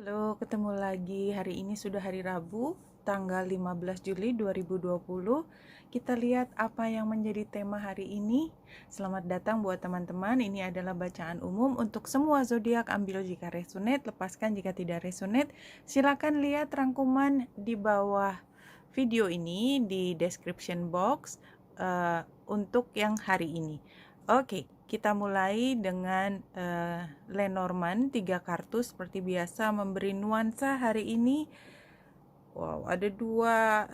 Halo, ketemu lagi. Hari ini sudah hari Rabu, tanggal 15 Juli 2020. Kita lihat apa yang menjadi tema hari ini. Selamat datang buat teman-teman. Ini adalah bacaan umum untuk semua zodiak. Ambil jika resonate, lepaskan jika tidak resonate. Silakan lihat rangkuman di bawah video ini di description box untuk yang hari ini. Oke, kita mulai dengan Lenormand, 3 kartu seperti biasa memberi nuansa hari ini. Wow, ada 2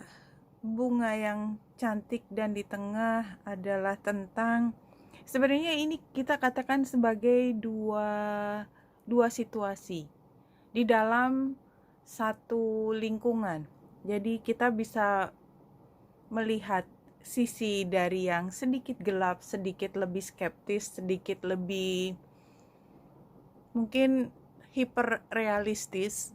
bunga yang cantik dan di tengah adalah tentang, sebenarnya ini kita katakan sebagai dua situasi di dalam satu lingkungan. Jadi kita bisa melihat sisi dari yang sedikit gelap, sedikit lebih skeptis, sedikit lebih mungkin hiperrealistis,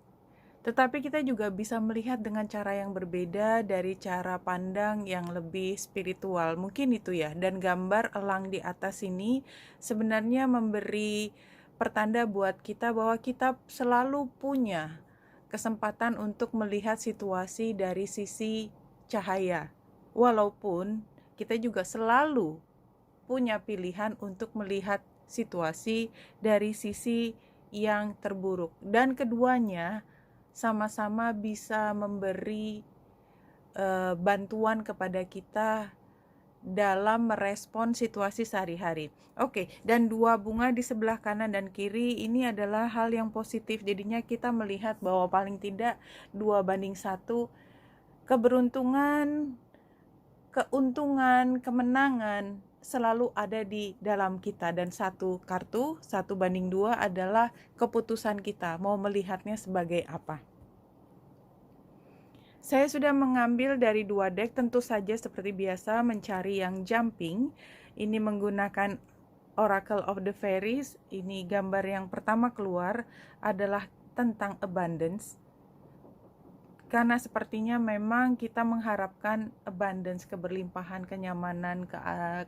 tetapi kita juga bisa melihat dengan cara yang berbeda dari cara pandang yang lebih spiritual. Mungkin itu ya. Dan gambar elang di atas ini sebenarnya memberi pertanda buat kita bahwa kita selalu punya kesempatan untuk melihat situasi dari sisi cahaya. Walaupun kita juga selalu punya pilihan untuk melihat situasi dari sisi yang terburuk. Dan keduanya sama-sama bisa memberi bantuan kepada kita dalam merespon situasi sehari-hari. Oke, dan 2 bunga di sebelah kanan dan kiri ini adalah hal yang positif. Jadinya kita melihat bahwa paling tidak 2:1 keberuntungan, keuntungan, kemenangan selalu ada di dalam kita. Dan satu kartu 1:2 adalah keputusan kita mau melihatnya sebagai apa. Saya sudah mengambil dari 2 deck, tentu saja seperti biasa mencari yang jumping. Ini menggunakan Oracle of the Fairies. Ini gambar yang pertama keluar adalah tentang abundance. Karena sepertinya memang kita mengharapkan abundance, keberlimpahan, kenyamanan,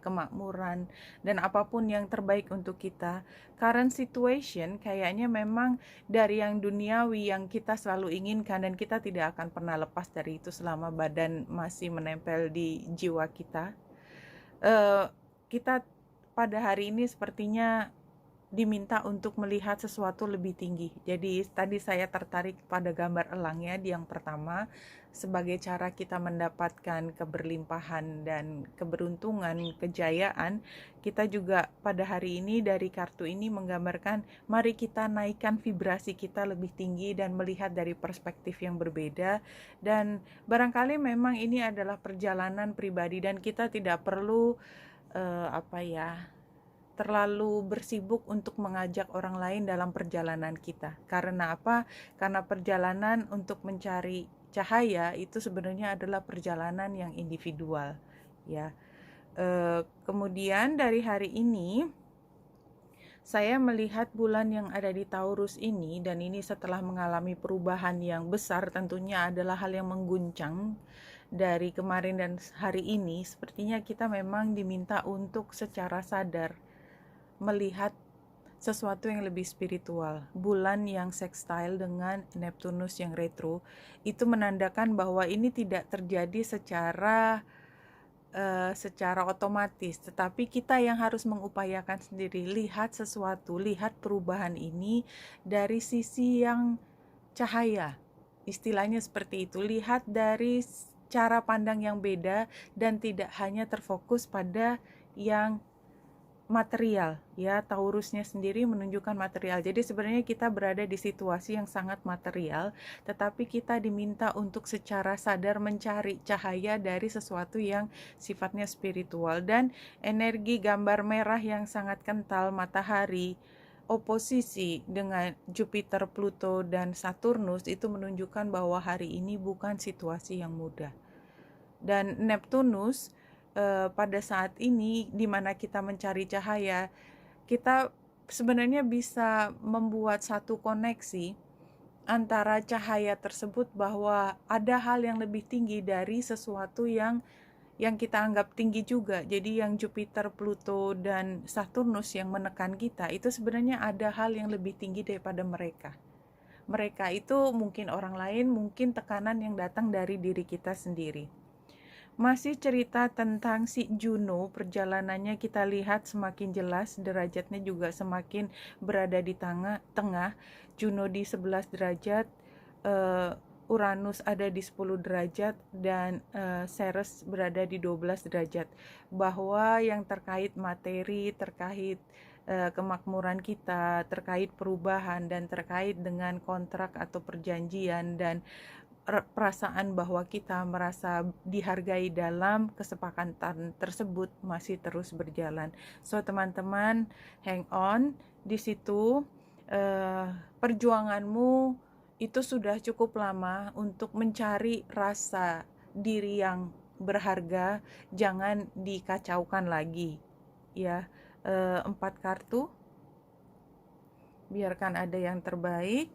kemakmuran, dan apapun yang terbaik untuk kita. Current situation kayaknya memang dari yang duniawi yang kita selalu inginkan, dan kita tidak akan pernah lepas dari itu selama badan masih menempel di jiwa kita. Kita pada hari ini sepertinya diminta untuk melihat sesuatu lebih tinggi. Jadi tadi saya tertarik pada gambar elangnya di yang pertama sebagai cara kita mendapatkan keberlimpahan dan keberuntungan, kejayaan. Kita juga pada hari ini dari kartu ini menggambarkan mari kita naikkan vibrasi kita lebih tinggi dan melihat dari perspektif yang berbeda. Dan barangkali memang ini adalah perjalanan pribadi dan kita tidak perlu terlalu bersibuk untuk mengajak orang lain dalam perjalanan kita. Karena apa? Karena perjalanan untuk mencari cahaya itu sebenarnya adalah perjalanan yang individual, ya. Kemudian dari hari ini saya melihat bulan yang ada di Taurus ini, dan ini setelah mengalami perubahan yang besar, tentunya adalah hal yang mengguncang dari kemarin dan hari ini. Sepertinya kita memang diminta untuk secara sadar melihat sesuatu yang lebih spiritual. Bulan yang sextile dengan Neptunus yang retro itu menandakan bahwa ini tidak terjadi secara otomatis, tetapi kita yang harus mengupayakan sendiri. Lihat sesuatu, lihat perubahan ini dari sisi yang cahaya, istilahnya seperti itu. Lihat dari cara pandang yang beda dan tidak hanya terfokus pada yang material, ya. Taurusnya sendiri menunjukkan material. Jadi sebenarnya kita berada di situasi yang sangat material, tetapi kita diminta untuk secara sadar mencari cahaya dari sesuatu yang sifatnya spiritual. Dan energi gambar merah yang sangat kental, matahari oposisi dengan Jupiter, Pluto, dan Saturnus itu menunjukkan bahwa hari ini bukan situasi yang mudah. Dan Neptunus pada saat ini di mana kita mencari cahaya, kita sebenarnya bisa membuat satu koneksi antara cahaya tersebut bahwa ada hal yang lebih tinggi dari sesuatu yang kita anggap tinggi juga. Jadi yang Jupiter, Pluto, dan Saturnus yang menekan kita itu sebenarnya ada hal yang lebih tinggi daripada mereka. Mereka itu mungkin orang lain, mungkin tekanan yang datang dari diri kita sendiri. Masih cerita tentang si Juno, perjalanannya kita lihat semakin jelas, derajatnya juga semakin berada di tengah. Juno di 11 derajat, Uranus ada di 10 derajat, dan Ceres berada di 12 derajat. Bahwa yang terkait materi, terkait kemakmuran kita, terkait perubahan, dan terkait dengan kontrak atau perjanjian, dan perasaan bahwa kita merasa dihargai dalam kesepakatan tersebut masih terus berjalan. So teman-teman, hang on di situ. Perjuanganmu itu sudah cukup lama untuk mencari rasa diri yang berharga, jangan dikacaukan lagi ya. 4 kartu, biarkan ada yang terbalik.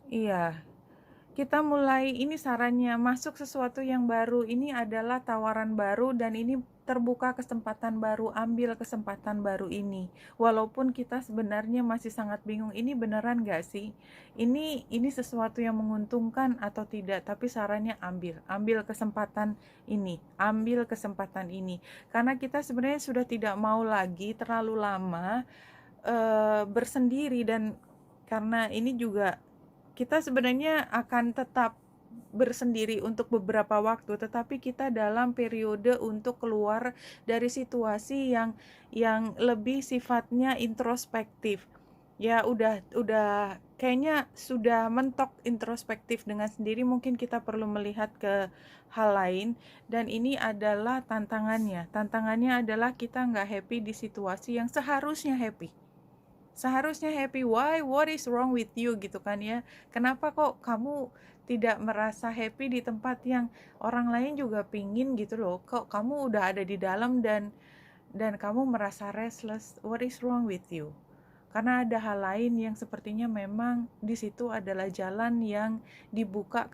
Iya, kita mulai, ini sarannya, masuk sesuatu yang baru. Ini adalah tawaran baru dan ini terbuka kesempatan baru. Ambil kesempatan baru ini. Walaupun kita sebenarnya masih sangat bingung, ini beneran gak sih? Ini sesuatu yang menguntungkan atau tidak? Tapi sarannya ambil kesempatan ini. Ambil kesempatan ini. Karena kita sebenarnya sudah tidak mau lagi terlalu lama bersendiri, dan karena ini juga kita sebenarnya akan tetap bersendiri untuk beberapa waktu, tetapi kita dalam periode untuk keluar dari situasi yang lebih sifatnya introspektif. Ya udah kayaknya sudah mentok introspektif dengan sendiri, mungkin kita perlu melihat ke hal lain, dan ini adalah tantangannya. Tantangannya adalah kita nggak happy di situasi yang seharusnya happy. Why, what is wrong with you, gitu kan ya. Kenapa kok kamu tidak merasa happy di tempat yang orang lain juga pingin gitu loh. Kok kamu udah ada di dalam dan kamu merasa restless. What is wrong with you? Karena ada hal lain yang sepertinya memang di situ adalah jalan yang dibuka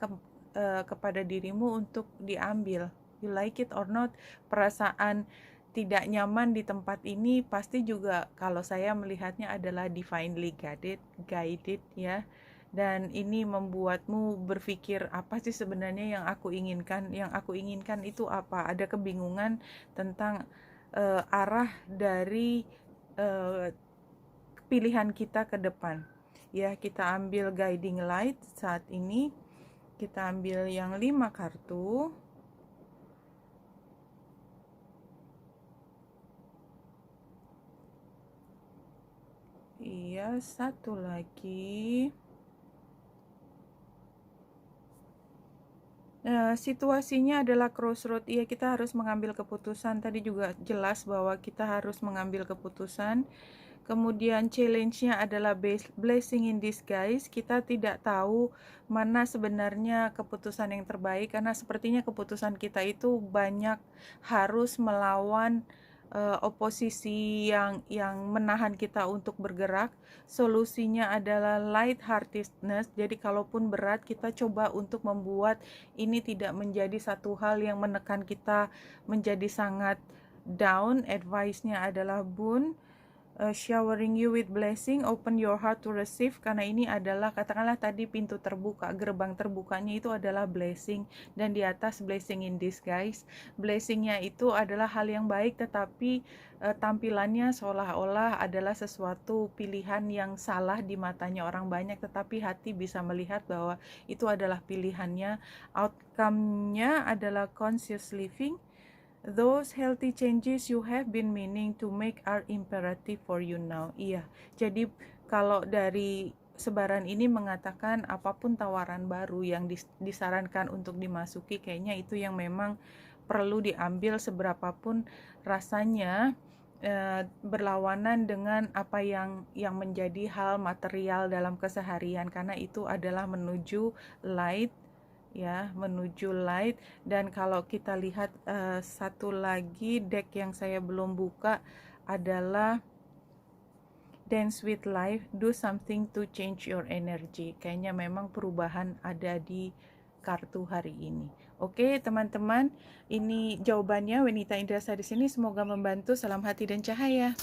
kepada dirimu untuk diambil. You like it or not, perasaan tidak nyaman di tempat ini pasti juga, kalau saya melihatnya, adalah divinely guided ya. Dan ini membuatmu berpikir, apa sih sebenarnya yang aku inginkan? Yang aku inginkan itu apa? Ada kebingungan tentang arah dari pilihan kita ke depan. Ya, kita ambil guiding light saat ini. Kita ambil yang 5 kartu. Iya, satu lagi. Situasinya adalah crossroad. Iya, kita harus mengambil keputusan. Tadi juga jelas bahwa kita harus mengambil keputusan. Kemudian challenge-nya adalah blessing in disguise. Kita tidak tahu mana sebenarnya keputusan yang terbaik, karena sepertinya keputusan kita itu banyak harus melawan oposisi yang menahan kita untuk bergerak. Solusinya adalah light-heartedness. Jadi kalaupun berat, kita coba untuk membuat ini tidak menjadi satu hal yang menekan kita menjadi sangat down. Advice-nya adalah boon. Showering you with blessing, open your heart to receive, karena ini adalah, katakanlah tadi pintu terbuka, gerbang terbukanya itu adalah blessing, dan di atas blessing in disguise. Blessingnya itu adalah hal yang baik, tetapi tampilannya seolah-olah adalah sesuatu pilihan yang salah di matanya orang banyak, tetapi hati bisa melihat bahwa itu adalah pilihannya. Outcome-nya adalah conscious living. Those healthy changes you have been meaning to make are imperative for you now. Iya, jadi kalau dari sebaran ini mengatakan apapun tawaran baru yang disarankan untuk dimasuki, kayaknya itu yang memang perlu diambil, seberapapun rasanya berlawanan dengan apa yang menjadi hal material dalam keseharian, karena itu adalah menuju light ya, menuju light. Dan kalau kita lihat satu lagi deck yang saya belum buka adalah Dance with Life, do something to change your energy. Kayaknya memang perubahan ada di kartu hari ini. Oke, teman-teman, ini jawabannya Wenita Indrasari di sini. Semoga membantu. Salam hati dan cahaya.